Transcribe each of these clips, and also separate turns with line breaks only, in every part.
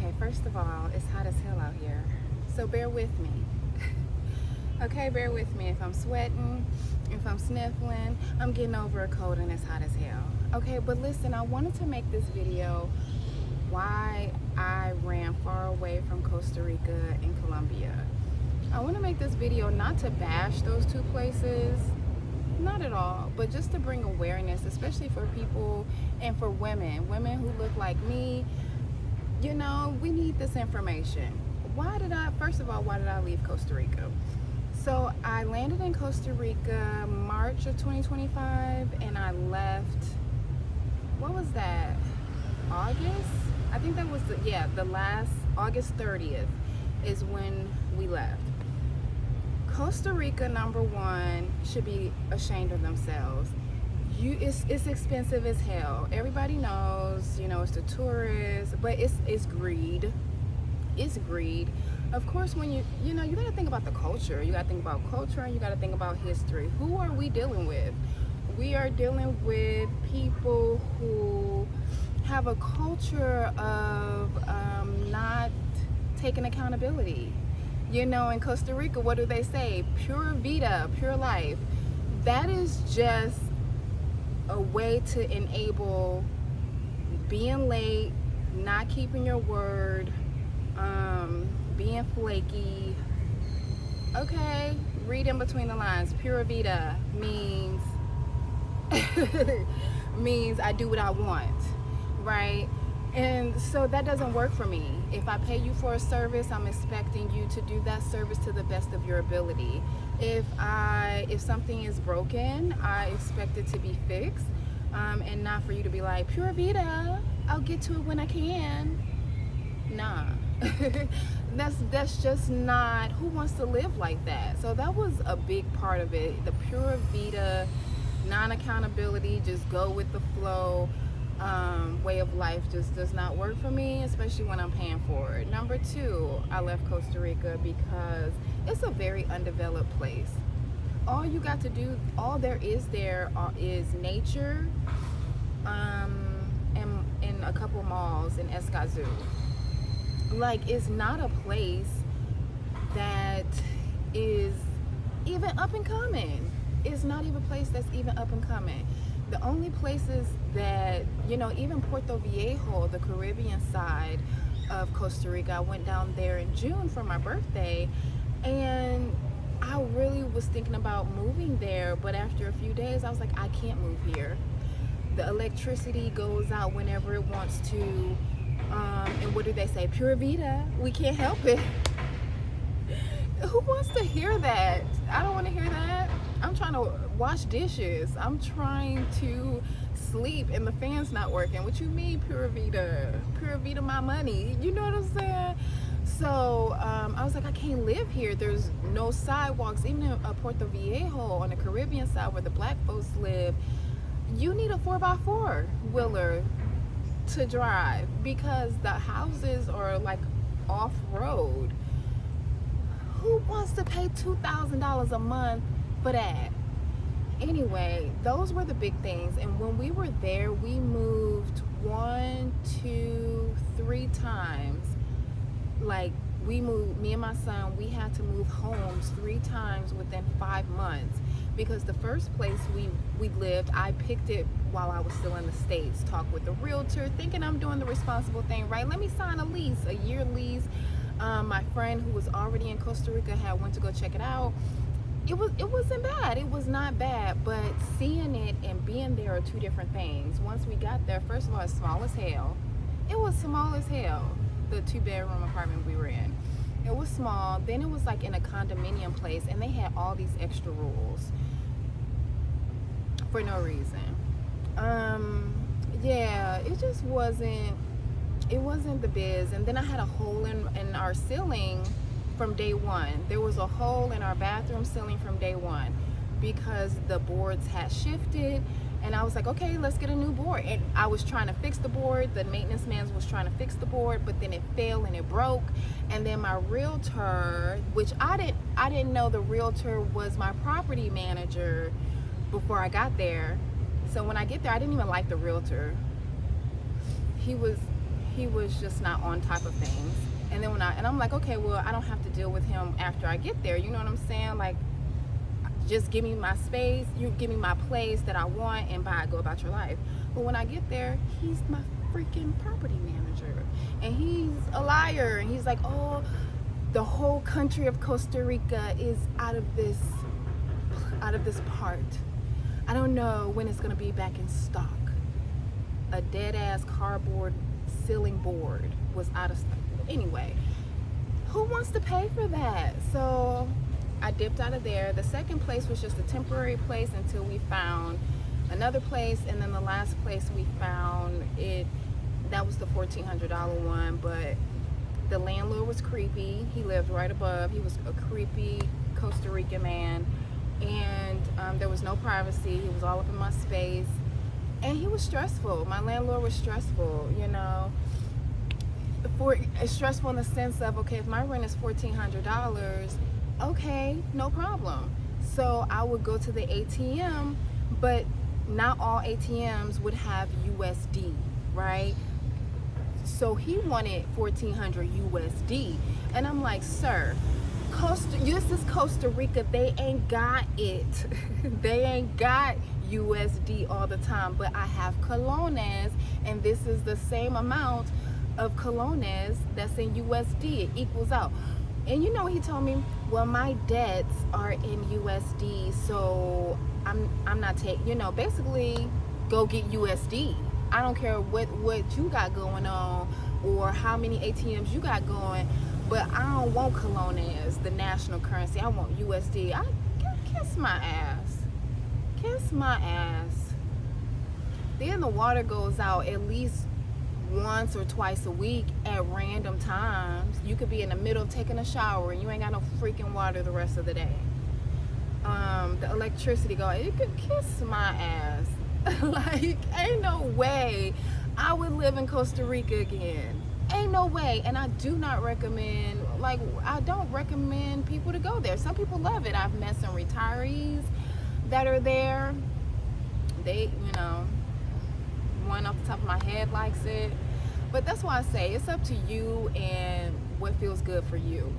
Okay, first of all, it's hot as hell out here. So bear with me. Okay, bear with me. If I'm sweating, if I'm sniffling, I'm getting over a cold and it's hot as hell. Okay, but listen, I wanted to make this video why I ran far away from Costa Rica and Colombia. I want to make this video not to bash those two places, not at all, but just to bring awareness, especially for people and for women who look like me. You know, we need this information. First of all, why did I leave Costa Rica? So I landed in Costa Rica March of 2025 and I left, what was that, August? I think that was the last, August 30th is when we left. Costa Rica, number one, should be ashamed of themselves. It's expensive as hell. Everybody knows, you know, it's the tourists, but it's greed. It's greed. Of course, when you gotta think about the culture. You gotta think about culture and you gotta think about history. Who are we dealing with? We are dealing with people who have a culture of not taking accountability. You know, in Costa Rica, what do they say? Pura vida, pure life. That is just a way to enable being late, not keeping your word, being flaky. Okay, read in between the lines. Pura vida means means I do what I want, right? And so that doesn't work for me. If I pay you for a service, I'm expecting you to do that service to the best of your ability. If something is broken, I expect it to be fixed, and not for you to be like, Pura vida, I'll get to it when I can. Nah. That's just not, who wants to live like that? So that was a big part of it. The Pura vida, non-accountability, just go with the flow way of life just does not work for me, especially when I'm paying for it. Number two, I left Costa Rica because it's a very undeveloped place. All you got to do, all there is nature, and a couple malls in Escazú. Like, it's not a place that is even up and coming. It's not even a place that's even up and coming. The only places that, you know, even Puerto Viejo, the Caribbean side of Costa Rica, I went down there in June for my birthday, and I really was thinking about moving there, but after a few days I was like, I can't move here. The electricity goes out whenever it wants to, and what do they say? Pura vida, we can't help it. Who wants to hear that? I don't want to hear that. I'm trying to wash dishes. I'm trying to sleep and the fan's not working. What you mean, Pura vida? Pura vida my money. You know what I'm saying? So I was like, I can't live here. There's no sidewalks. Even in Puerto Viejo on the Caribbean side where the black folks live, you need a 4x4 wheeler to drive because the houses are like off-road. Who wants to pay $2,000 a month for that? Anyway, those were the big things. And when we were there, we moved 1, 2, 3 times. Like, we moved, me and my son, we had to move homes 3 times within 5 months, because the first place we lived, I picked it while I was still in the States. Talked with the realtor, thinking I'm doing the responsible thing, right? Let me sign a lease, a year lease. My friend who was already in Costa Rica went to go check it out. It wasn't bad. It was not bad, but seeing it and being there are two different things. Once we got there, first of all, it's small as hell. It was small as hell, the 2-bedroom apartment we were in. It was small. Then it was like in a condominium place, and they had all these extra rules for no reason. Yeah, it just wasn't the biz. And then I had a hole in our ceiling from day one. There was a hole in our bathroom ceiling from day one because the boards had shifted, and I was like, okay, let's get a new board. And I was trying to fix the board. The maintenance man was trying to fix the board, but then it fell and it broke. And then my realtor, which I didn't know the realtor was my property manager before I got there. So when I get there, I didn't even like the realtor. He he was just not on top of things. And then I'm like, okay, well, I don't have to deal with him after I get there. You know what I'm saying? Like, just give me my space, you give me my place that I want, and bye, go about your life. But when I get there, he's my freaking property manager, and he's a liar. And he's like, oh, the whole country of Costa Rica is out of this part. I don't know when it's gonna be back in stock. A dead ass cardboard ceiling board was out of stock. Anyway, who wants to pay for that? So I dipped out of there. The second place was just a temporary place until we found another place, and then the last place we found, that was the $1,400 one, but the landlord was creepy. He lived right above. He was a creepy Costa Rican man, and there was no privacy. He was all up in my space, and he was stressful. My landlord was stressful, you know. Stressful in the sense of, okay, if my rent is $1,400, okay, no problem. So I would go to the ATM, but not all ATMs would have USD, right? So he wanted 1,400 USD, and I'm like, sir, this is Costa Rica. They ain't got it. They ain't got USD all the time, but I have colones, and this is the same amount of colones that's in USD. It equals out. And you know what he told me? Well, my debts are in USD, so I'm not taking, you know, basically go get USD. I don't care what you got going on or how many ATMs you got going, but I don't want colones, the national currency. I want USD. Kiss my ass. Kiss my ass. Then the water goes out at least once or twice a week at random times. You could be in the middle of taking a shower and you ain't got no freaking water the rest of the day. The electricity you could kiss my ass. Like, ain't no way I would live in Costa Rica again. Ain't no way. And I do not recommend, I don't recommend people to go there. Some people love it. I've met some retirees that are there. They, you know, one off the top of my head likes it. But that's why I say it's up to you and what feels good for you.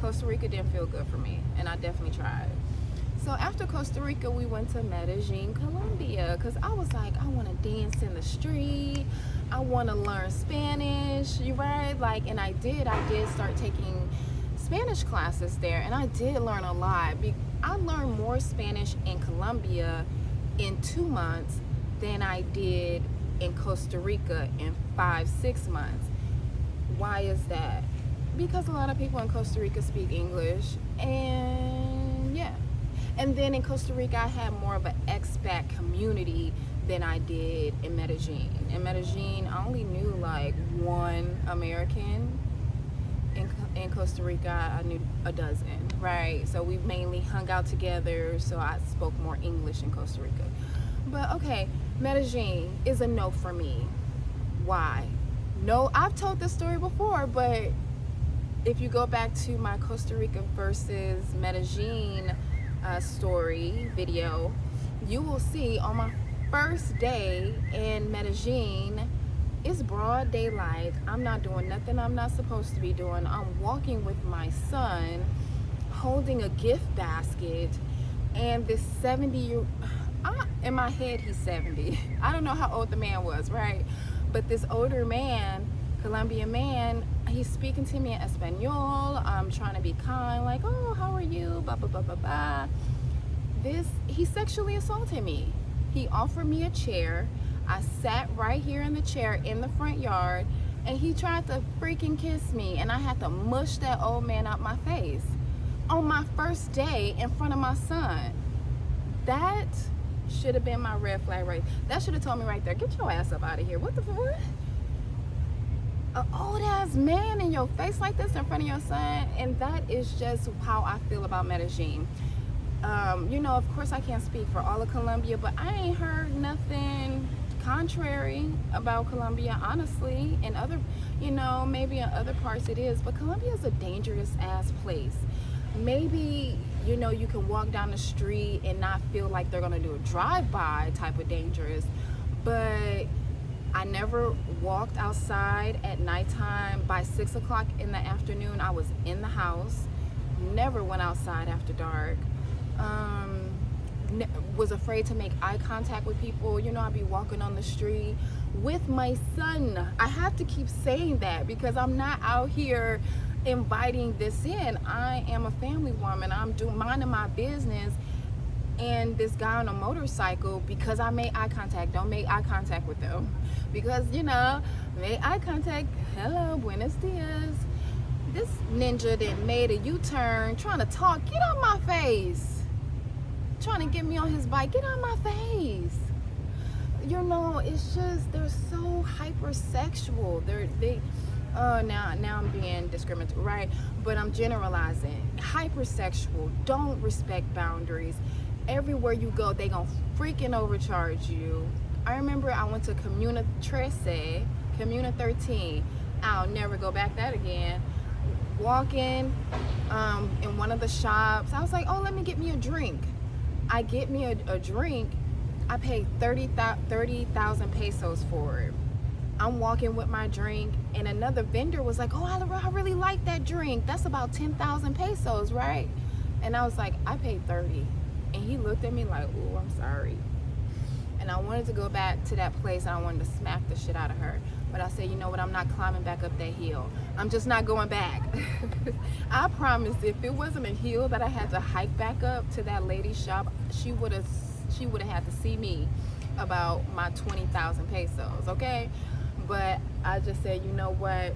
Costa Rica didn't feel good for me, and I definitely tried. So after Costa Rica, we went to Medellin, Colombia, because I was like, I want to dance in the street. I want to learn Spanish, right? And I did start taking Spanish classes there, and I did learn a lot. I learned more Spanish in Colombia in 2 months than I did in Costa Rica in 5-6 months. Why is that? Because a lot of people in Costa Rica speak English, and yeah. And then in Costa Rica, I had more of an expat community than I did in Medellin. In Medellin, I only knew one American. In Costa Rica, I knew a dozen, right? So we mainly hung out together, so I spoke more English in Costa Rica. But okay, Medellin is a no for me. Why? No, I've told this story before, but if you go back to my Costa Rica versus Medellin story video, you will see on my first day in Medellin, it's broad daylight. I'm not doing nothing I'm not supposed to be doing. I'm walking with my son, holding a gift basket, and this 70-year-old, in my head he's 70. I don't know how old the man was, right? But this older man, Colombian man, he's speaking to me in Espanol. I'm trying to be kind, like, oh, how are you? Blah, blah, blah, blah, blah. He sexually assaulted me. He offered me a chair. I sat right here in the chair in the front yard, and he tried to freaking kiss me, and I had to mush that old man out my face on my first day in front of my son. That should have been my red flag, right? That should have told me right there, get your ass up out of here. What the fuck? An old ass man in your face like this in front of your son. And that is just how I feel about Medellin. You know, of course I can't speak for all of Colombia, but I ain't heard nothing contrary about Colombia, honestly. In other, you know, maybe in other parts it is, but Colombia is a dangerous ass place. Maybe, you know, you can walk down the street and not feel like they're gonna do a drive-by type of dangerous, but I never walked outside at nighttime. By 6 o'clock in the afternoon, I was in the house. Never went outside after dark. Was afraid to make eye contact with people. You know, I'd be walking on the street with my son. I have to keep saying that because I'm not out here inviting this in. I am a family woman. I'm minding my business. And this guy on a motorcycle, because I made eye contact, don't make eye contact with them. Because, you know, made eye contact, hello, buenos dias. This ninja then made a U-turn trying to talk, get on my face. Trying to get me on his bike, get on my face. You know, it's just, they're so hypersexual. Now I'm being discriminatory, right? But I'm generalizing. Hypersexual, don't respect boundaries. Everywhere you go, they gonna freaking overcharge you. I remember I went to Comuna 13. I'll never go back that again. Walking in one of the shops, I was like, oh, let me get me a drink. I get me a drink. I paid 30,000 pesos for it. I'm walking with my drink, and another vendor was like, oh, I really like that drink. That's about 10,000 pesos, right? And I was like, I paid 30. And he looked at me like, oh, I'm sorry. And I wanted to go back to that place, and I wanted to smack the shit out of her. But I said, you know what, I'm not climbing back up that hill. I'm just not going back. I promise, if it wasn't a hill that I had to hike back up to that lady's shop, she would have had to see me about my 20,000 pesos, okay? But I just said, you know what,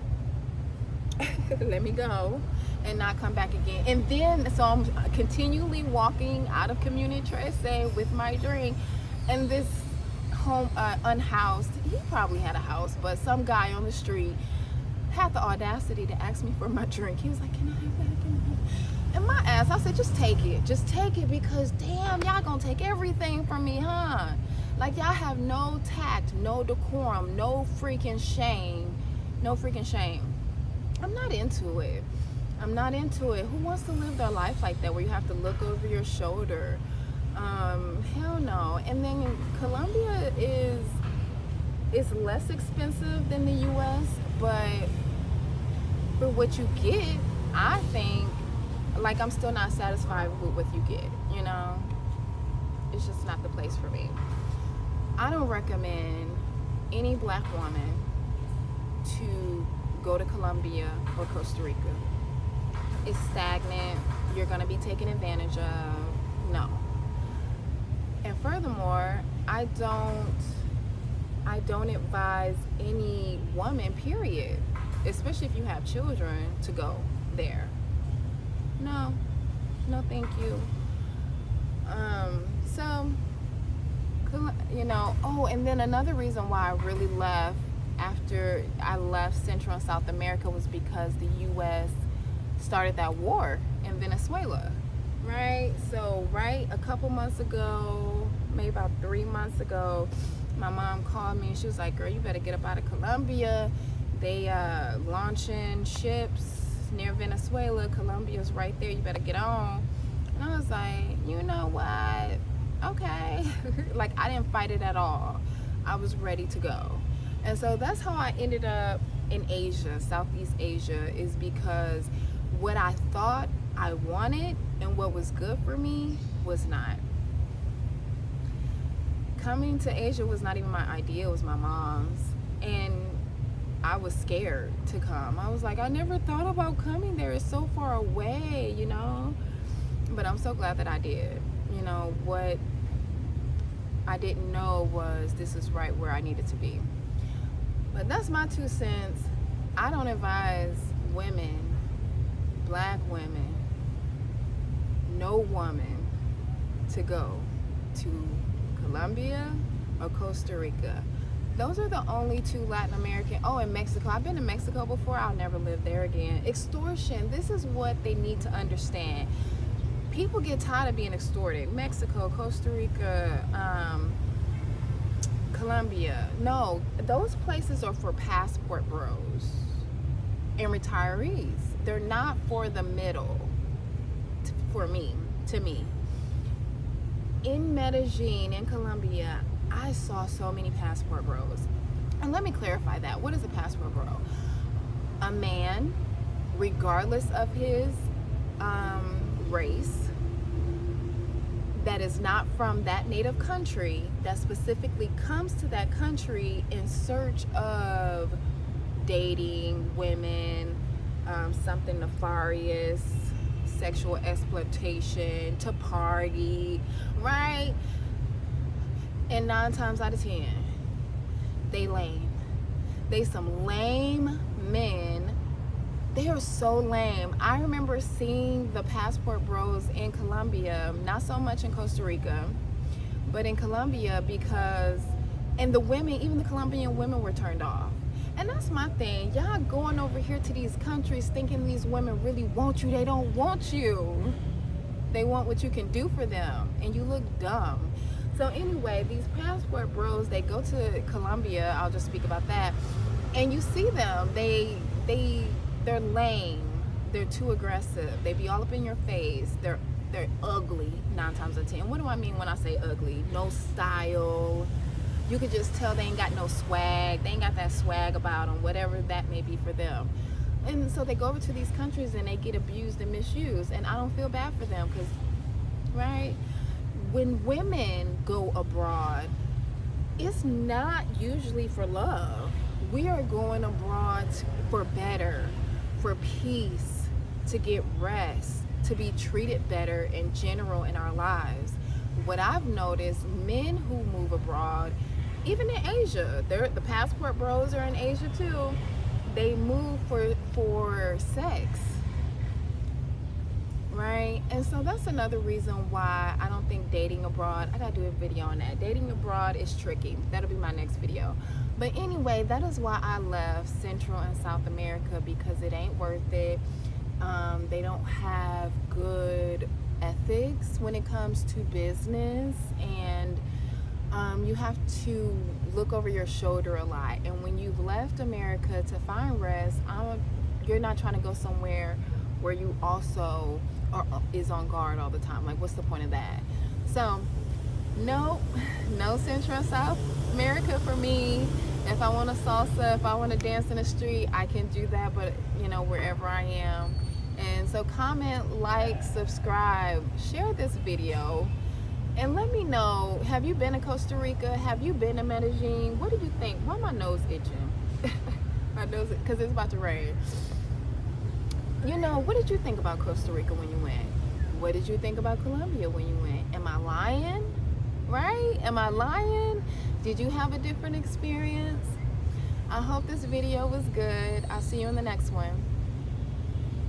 let me go and not come back again. And then, so I'm continually walking out of Community 13 with my drink, and this home unhoused, he probably had a house, but some guy on the street had the audacity to ask me for my drink. He was like, can I have that? Can I have that? And my ass, I said, just take it, because damn, y'all gonna take everything from me, huh? Like, y'all have no tact, no decorum, no freaking shame. I'm not into it. Who wants to live their life like that, where you have to look over your shoulder? Hell no. And then Colombia is less expensive than the US, but for what you get, I think, like, I'm still not satisfied with what you get, you know? It's just not the place for me. I don't recommend any black woman to go to Colombia or Costa Rica. It's stagnant. You're gonna be taken advantage of. No. And furthermore, I don't advise any woman, period, especially if you have children, to go there. No, thank you. So, you know, oh, and then another reason why I really left after I left Central and South America was because the U.S. started that war in Venezuela, right? So, a couple months ago, maybe about 3 months ago, my mom called me and she was like, girl, you better get up out of Colombia. They launching ships near Venezuela. Colombia's right there. You better get on. And I was like, you know what? Okay. Like, I didn't fight it at all. I was ready to go. And so that's how I ended up in Asia, Southeast Asia, is because what I thought I wanted and what was good for me was not. Coming to Asia was not even my idea, it was my mom's. And I was scared to come. I was like, I never thought about coming there. It's so far away, you know? But I'm so glad that I did. You know, what I didn't know was this is right where I needed to be. But that's my 2 cents. I don't advise women, black women, no woman, to go to Colombia or Costa Rica. Those are the only 2 Latin American. Oh, and Mexico. I've been to Mexico before. I'll never live there again. Extortion. This is what they need to understand. People get tired of being extorted. Mexico, Costa Rica, Colombia. No, those places are for passport bros and retirees. They're not for the middle. To me. In Medellin, in Colombia, I saw so many passport bros. And let me clarify that. What is a passport bro? A man, regardless of his race, that is not from that native country, that specifically comes to that country in search of dating women, something nefarious, sexual exploitation, to party, right? And 9 times out of 10, they lame. They some lame men. They are so lame. I remember seeing the passport bros in Colombia, not so much in Costa Rica, but in Colombia, because, and the women, even the Colombian women were turned off. And that's my thing. Y'all going over here to these countries thinking these women really want you. They don't want you. They want what you can do for them, and you look dumb. So anyway, these passport bros, they go to Colombia, I'll just speak about that, and you see them, they're lame, they're too aggressive, they be all up in your face, they're ugly 9 times out of 10. What do I mean when I say ugly? No style. You could just tell they ain't got no swag, they ain't got that swag about them, whatever that may be for them. And so they go over to these countries and they get abused and misused, and I don't feel bad for them, because, right, when women go abroad, it's not usually for love. We are going abroad for better, for peace, to get rest, to be treated better in general in our lives. What I've noticed, men who move abroad, even in Asia, the passport bros are in Asia too, they move for sex, right? And so that's another reason why I don't think dating abroad, I gotta do a video on that. Dating abroad is tricky. That'll be my next video. But anyway, that is why I left Central and South America, because it ain't worth it. They don't have good ethics when it comes to business, and you have to look over your shoulder a lot. And when you've left America to find rest, you're not trying to go somewhere where you also is on guard all the time. Like, what's the point of that? So no Central and South America for me. If I want to salsa, if I want to dance in the street, I can do that, but you know, wherever I am. And so comment, like, subscribe, share this video, and let me know, have you been to Costa Rica? Have you been to Medellin? What do you think? Why my nose itching? My nose, because it's about to rain. You know, what did you think about Costa Rica when you went? What did you think about Colombia when you went? Am I lying? Right? Am I lying? Did you have a different experience? I hope this video was good. I'll see you in the next one.